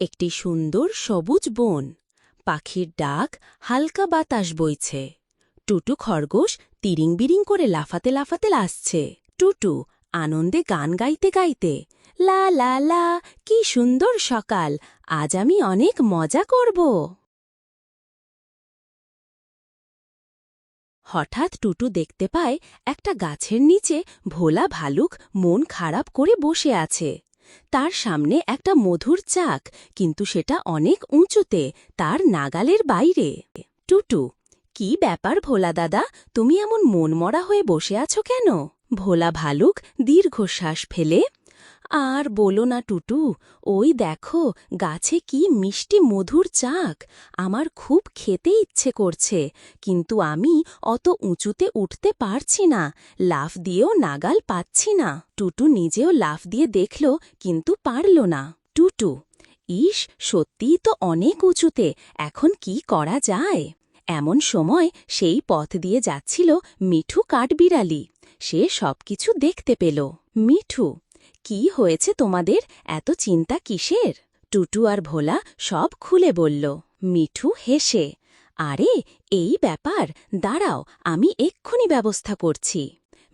একটি সুন্দর সবুজ বন। পাখির ডাক, হালকা বাতাস বইছে। টুটু খরগোশ তিরিং বিরিং করে লাফাতে লাফাতে আসছে। টুটু আনন্দে গান গাইতে গাইতে, লা লা লা, কি সুন্দর সকাল, আজ আমি অনেক মজা করব। হঠাৎ টুটু দেখতে পায় একটা গাছের নিচে ভোলা ভালুক মন খারাপ করে বসে আছে। তার সামনে একটা মধুর চাক, কিন্তু সেটা অনেক উঁচুতে, তার নাগালের বাইরে। টুটু, কি ব্যাপার ভোলা দাদা, তুমি এমন মনমরা হয়ে বসে আছো কেন? ভোলা ভালুক দীর্ঘশ্বাস ফেলে, আর বলো না টুটু, ওই দেখো গাছে কি মিষ্টি মধুর চাক, আমার খুব খেতে ইচ্ছে করছে, কিন্তু আমি অত উঁচুতে উঠতে পারছি না, লাফ দিয়েও নাগাল পাচ্ছি না। টুটু নিজেও লাফ দিয়ে দেখল, কিন্তু পারল না। টুটু, ইস, সত্যিই তো অনেক উঁচুতে, এখন কি করা যায়? এমন সময় সেই পথ দিয়ে যাচ্ছিল মিঠু কাঠবিড়ালি। সে সবকিছু দেখতে পেল। মিঠু, কি হয়েছে তোমাদের, এত চিন্তা কিসের? টুটু আর ভোলা সব খুলে বলল। মিঠু হেসে, আরে এই ব্যাপার, দাঁড়াও, আমি এক্ষুনি ব্যবস্থা করছি।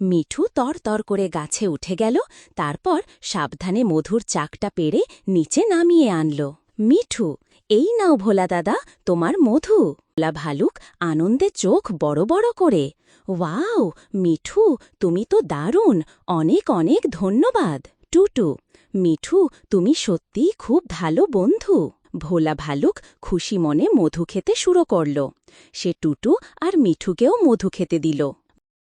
মিঠু তর করে গাছে উঠে গেল, তারপর সাবধানে মধুর চাকটা পেড়ে নিচে নামিয়ে আনল। মিঠু, এই নাও ভোলা দাদা, তোমার মধু। ভোলা ভালুক আনন্দে চোখ বড় বড় করে, ওয়াও মিঠু, তুমি তো দারুণ, অনেক অনেক ধন্যবাদ। টুটু, মিঠু, তুমি সত্যিই খুব ভালো বন্ধু। ভোলা ভালুক খুশি মনে মধু খেতে শুরু করল। সে টুটু আর মিঠুকেও মধু খেতে দিল।